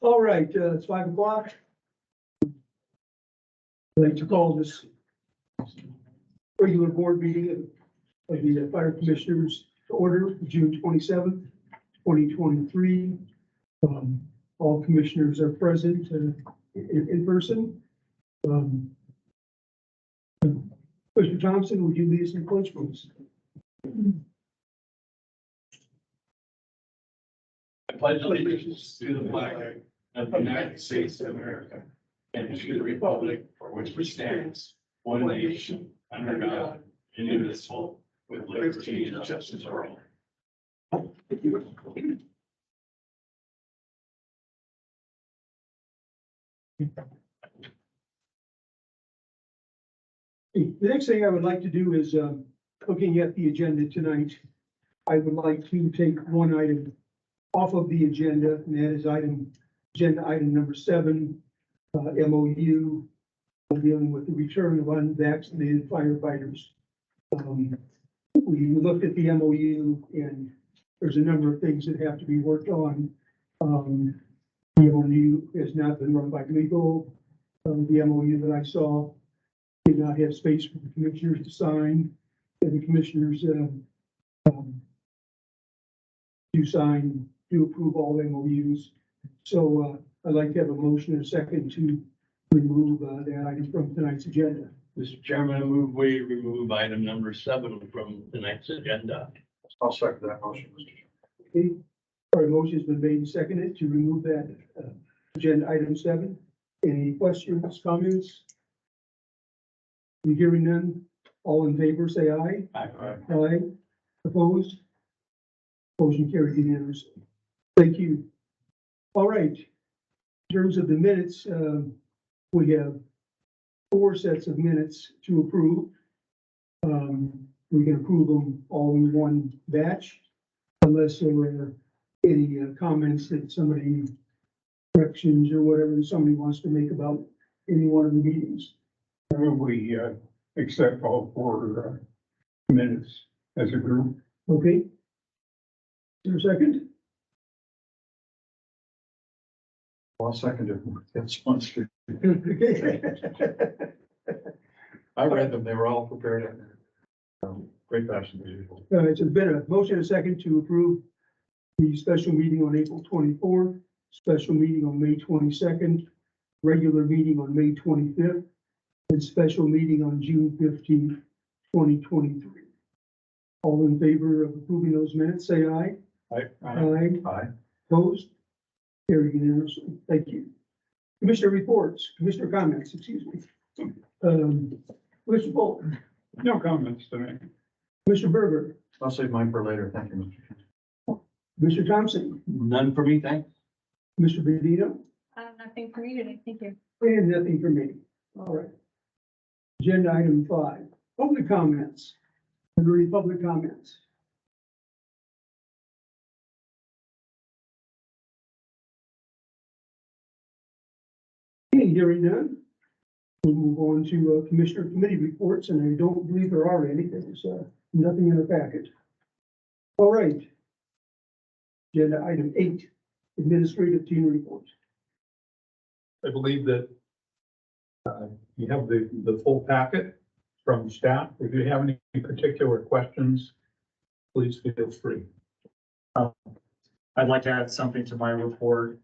All right, it's 5 o'clock. I'd like to call this regular board meeting of the Fire Commissioners to order, June 27th, 2023. All commissioners are present in person. Mr. Thompson, would you lead us in pledge, please? I pledge allegiance to the flag of the United States of America and to the republic for which it stands, one nation, under God, indivisible, with liberty and justice for all. The next thing I would like to do is, looking at the agenda tonight, I would like to take one item off of the agenda, and that is agenda item number 7, MOU, dealing with the return of unvaccinated firefighters. We looked at the MOU, and there's a number of things that have to be worked on. The MOU has not been run by legal. The MOU that I saw did not have space for the commissioners to sign, and the commissioners do approve all MOUs. So I'd like to have a motion and a second to remove that item from tonight's agenda. Mr. Chairman, I move we remove item number 7 from tonight's agenda. I'll second that motion, Mr. Chairman. Okay, our motion has been made and seconded to remove that agenda item 7. Any questions, comments? You hearing none? All in favor, say aye. Aye. Aye. Opposed? Motion carried unanimously. Thank you. All right. In terms of the minutes, we have 4 sets of minutes to approve. We can approve them all in one batch unless there were any comments that somebody, corrections or whatever somebody wants to make about any one of the meetings. We accept all 4 minutes as a group. Okay? Is there a second? I'll second it. That's one street. Okay. I read them. They were all prepared in great fashion as usual. So it's been a motion and a second to approve the special meeting on April 24th, special meeting on May 22nd, regular meeting on May 25th, and special meeting on June 15th, 2023. All in favor of approving those minutes, say aye. Aye. Aye. Opposed? Carried unanimously. Thank you. Commissioner reports, commissioner comments, excuse me. Mr. Bolton, No comments tonight. Mr. Berger, I'll save mine for later. Thank you, Mr. Chairman. Mr. Thompson, None for me, thanks. Mr. Bedino, Nothing for me today, thank you. and nothing for me. All right. Agenda item 5, public comments. Any public comments? Okay, hearing none. We'll move on to Commissioner Committee reports, and I don't believe there are any. There's nothing in the packet. All right. Agenda item 8, administrative team report. I believe that you have the full packet from staff. If you have any particular questions, please feel free. I'd like to add something to my report.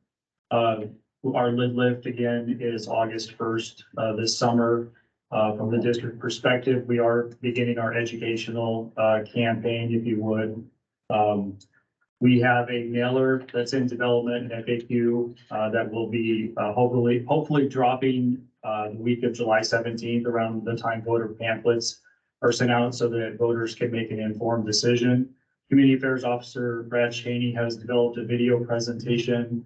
Our lid lift again is August 1st this summer. From the district perspective, we are beginning our educational campaign, if you would. We have a mailer that's in development, FAQ, that will be hopefully dropping the week of July 17th around the time voter pamphlets are sent out so that voters can make an informed decision. Community Affairs Officer Brad Cheney has developed a video presentation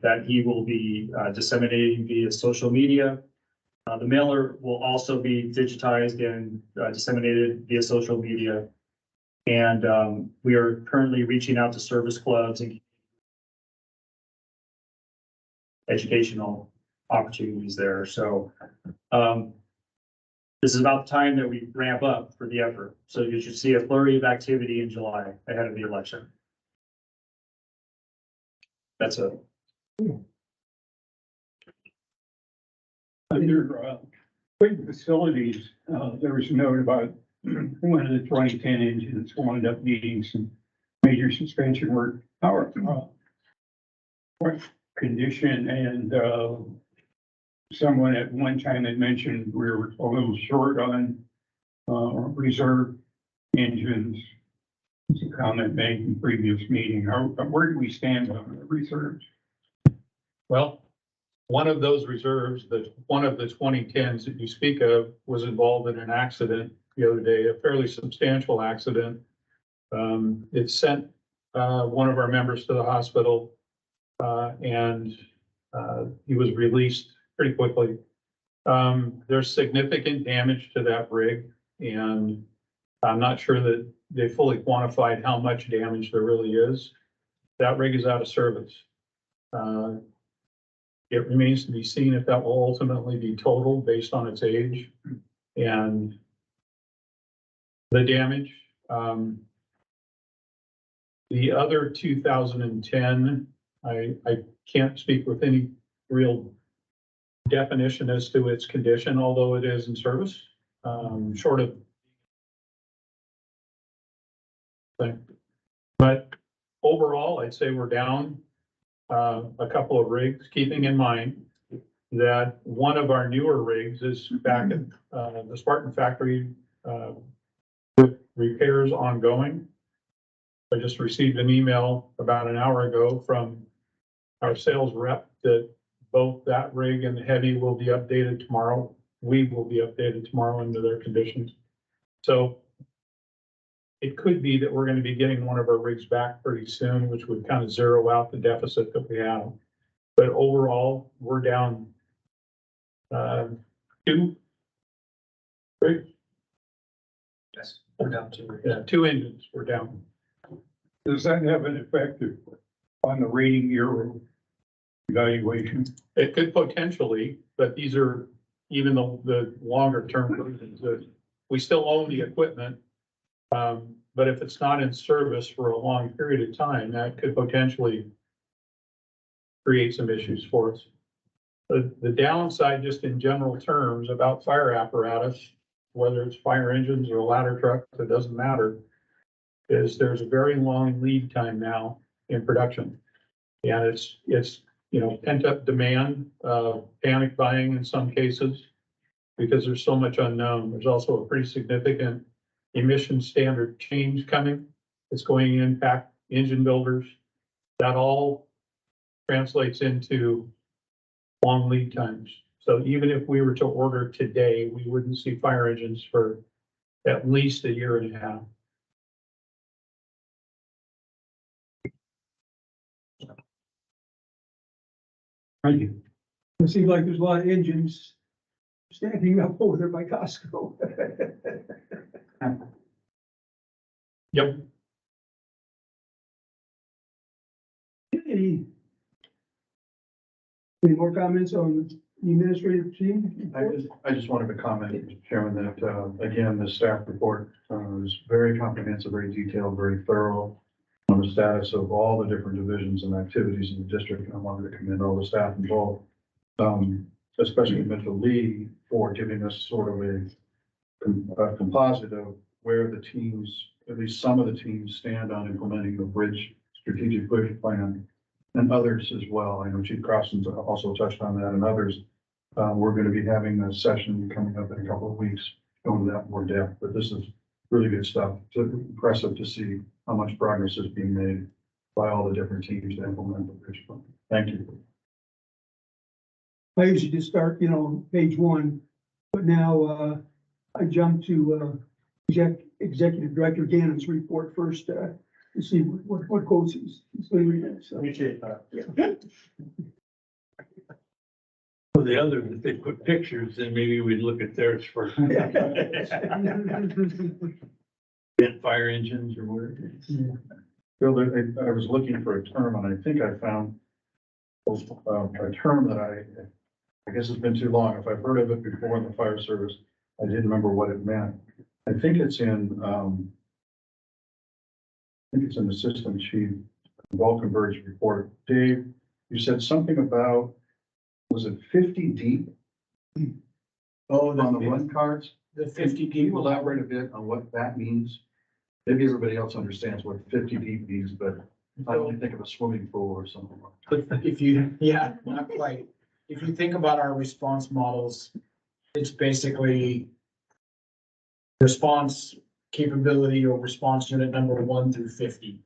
that he will be disseminating via social media. The mailer will also be digitized and disseminated via social media. And we are currently reaching out to service clubs and educational opportunities there. So This is about the time that we ramp up for the effort. So you should see a flurry of activity in July ahead of the election. That's it. Under quick facilities, there was a note about one of the 2010 engines wound up needing some major suspension work. What condition? And someone at one time had mentioned we were a little short on reserve engines. It's a comment made in previous meeting. Where do we stand on the reserves? Well, one of those reserves, one of the 2010s that you speak of was involved in an accident the other day, a fairly substantial accident. It sent one of our members to the hospital, and he was released pretty quickly. There's significant damage to that rig, and I'm not sure that they fully quantified how much damage there really is. That rig is out of service. It remains to be seen if that will ultimately be total based on its age and the damage. The other 2010, I can't speak with any real definition as to its condition, although it is in service, short of. But overall, I'd say we're down a couple of rigs, keeping in mind that one of our newer rigs is back at the Spartan factory with repairs ongoing. I just received an email about an hour ago from our sales rep that both that rig and the heavy will be updated tomorrow. We will be updated tomorrow into their conditions. So it could be that we're going to be getting one of our rigs back pretty soon, which would kind of zero out the deficit that we have. But overall, we're down 2 rigs. Yes, we're down to. Yeah, 2 engines we're down. Does that have an effect on the rating year evaluation? It could potentially, but these are even the longer term versions that we still own the equipment. But if it's not in service for a long period of time, that could potentially create some issues for us. The downside, just in general terms about fire apparatus, whether it's fire engines or ladder trucks, it doesn't matter, is there's a very long lead time now in production. And it's pent up demand, panic buying in some cases, because there's so much unknown. There's also a pretty significant emission standard change coming. It's going to impact engine builders. That all translates into long lead times. So even if we were to order today, we wouldn't see fire engines for at least a year and a half. Thank you. It seems like there's a lot of engines standing up over there by Costco. Yep. Any more comments on the administrative team? I just wanted to comment, Mr. Chairman, that, again, the staff report is very comprehensive, very detailed, very thorough on the status of all the different divisions and activities in the district. And I wanted to commend all the staff involved, especially Mitchell Lee, for giving us sort of a composite of where the teams, at least some of the teams, stand on implementing the bridge strategic push plan, and others as well. I know Chief Crossan's also touched on that, and others. We're going to be having a session coming up in a couple of weeks, going into that more depth, but this is really good stuff. It's impressive to see how much progress is being made by all the different teams to implement the bridge plan. Thank you. I usually just start, page 1, but now, I jump to, Executive Director Gannon's report first, to see what quotes he's going to read. So, Appreciate that. For the other, if they put pictures, then maybe we'd look at theirs first. Then fire engines or whatever. Bill, I was looking for a term, and I think I found a term that I guess it's been too long. If I've heard of it before in the fire service, I didn't remember what it meant. I think it's in, I think it's an Assistant Chief Vulcanberg's report. Dave, you said something about, was it 50 deep Oh, on the run cards? the 50 Can you people. elaborate a bit on what that means? Maybe everybody else understands what 50 deep means, but I only think of a swimming pool or something. If you, yeah, not quite. If you think about our response models, it's basically response capability or response unit number 1 through 50.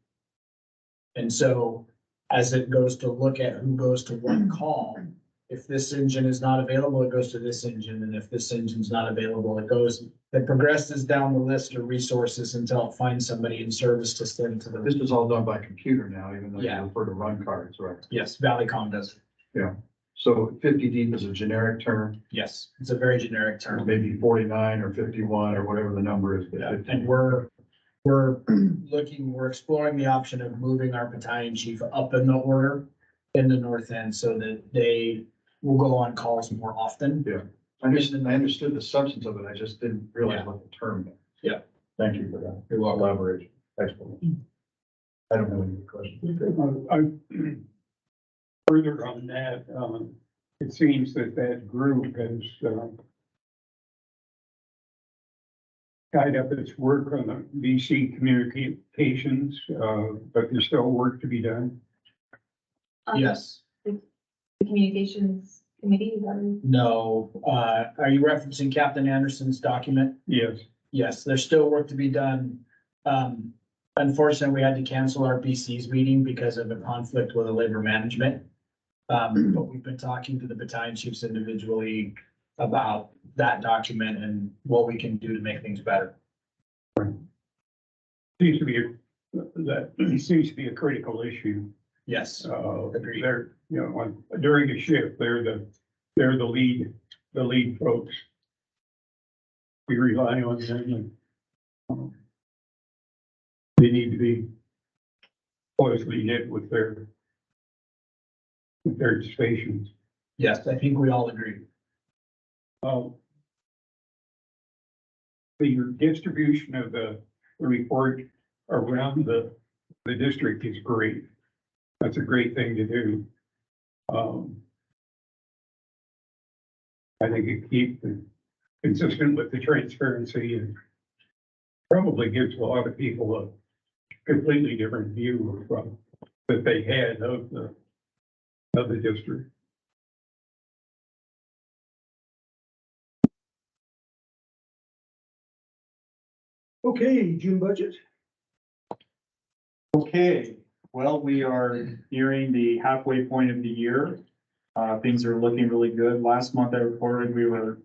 And so as it goes to look at who goes to what call, if this engine is not available, it goes to this engine. And if this engine's not available, it progresses down the list of resources until it finds somebody in service to send to This the, is all done by computer now, even though you Yeah. refer to run cards, right? yes, Valleycom does it. So 50 deep is a generic term, Yes, it's a very generic term. maybe 49 or 51 or whatever the number is. but Yeah, 50. and we're we're exploring the option of moving our battalion chief up in the order in the north end so that they will go on calls more often. I understood the substance of it, I just didn't realize what the term meant. Yeah. Thank you for that. You're welcome. Elaboration, explanation. I don't have any questions. Further on that, it seems that group has, tied up its work on the VC communications, but there's still work to be done. Yes, The communications committee, is that what- no, are you referencing Captain Anderson's document? Yes. Yes, there's still work to be done. Unfortunately, we had to cancel our BC's meeting because of a conflict with the labor management. But we've been talking to the battalion chiefs individually about that document and what we can do to make things better. Seems to be, that seems to be a critical issue. Yes, Agreed. They're, during a shift, they're the lead folks. We rely on them and they need to be closely knit with their stations. yes, I think we all agree. The distribution of the report around the district is great. That's a great thing to do. I think it keeps it consistent with the transparency and probably gives a lot of people a completely different view of that they had of the district. Okay, June budget. Okay, well, we are nearing the halfway point of the year. Things are looking really good. Last month I reported we were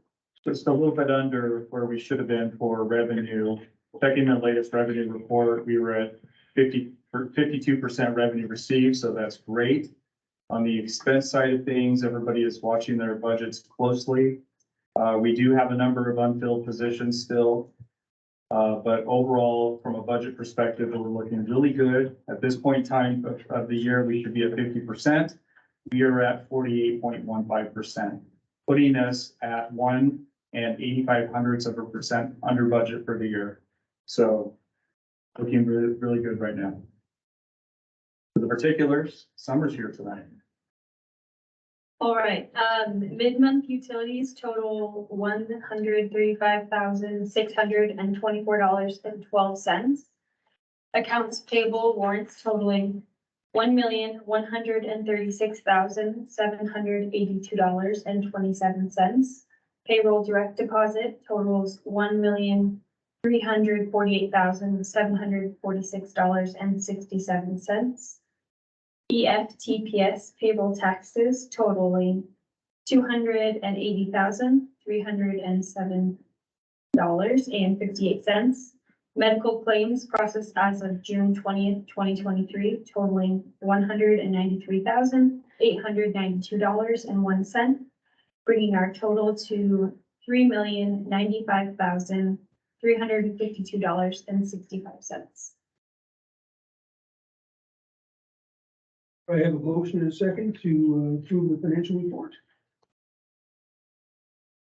just a little bit under where we should have been for revenue. Checking the latest revenue report, we were at 52% revenue received, so that's great. On the expense side of things, everybody is watching their budgets closely. We do have a number of unfilled positions still. But overall, from a budget perspective, we're looking really good. At this point in time of the year, we should be at 50%. We are at 48.15%, putting us at 1 0.85% under budget for the year. So looking really, really good right now. For the particulars, Summer's here tonight. All right, mid-month utilities total $135,624.12. Accounts payable warrants totaling $1,136,782.27. Payroll direct deposit totals $1,348,746.67. EFTPS payable taxes totaling $280,307.58. Medical claims processed as of June 20th, 2023 totaling $193,892.01, bringing our total to $3,095,352.65. I have a motion and a second to approve the financial report.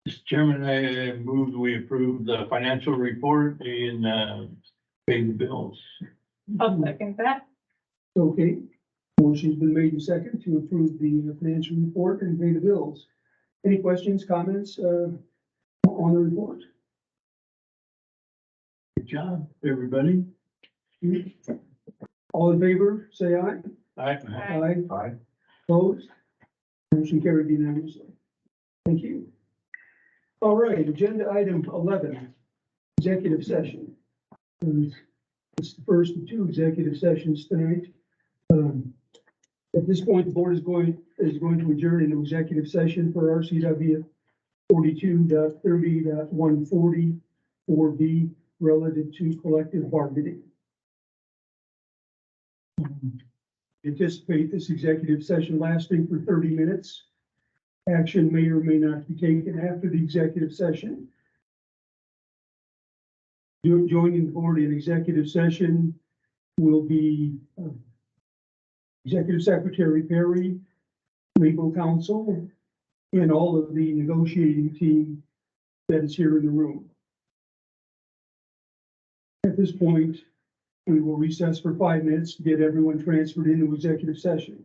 Mr. Chairman, I move we approve the financial report and, pay the bills. I'll second that. Okay, motion's been made and second to approve the financial report and pay the bills. Any questions, comments, on the report? Good job, everybody. All in favor, say aye. Aye. Aye. Opposed? Motion carried unanimously. Thank you. All right, agenda item 11, executive session. It's the first of two executive sessions tonight. At this point, the board is going to adjourn into executive session for RCW 42.30.140 4B relative to collective bargaining. Anticipate this executive session lasting for 30 minutes. Action may or may not be taken after the executive session. Joining the board in executive session will be Executive Secretary Perry, legal counsel, and all of the negotiating team that is here in the room. At this point, we will recess for 5 minutes to get everyone transferred into executive session.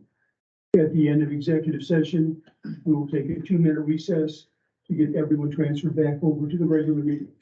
At the end of executive session, we will take a 2-minute recess to get everyone transferred back over to the regular meeting.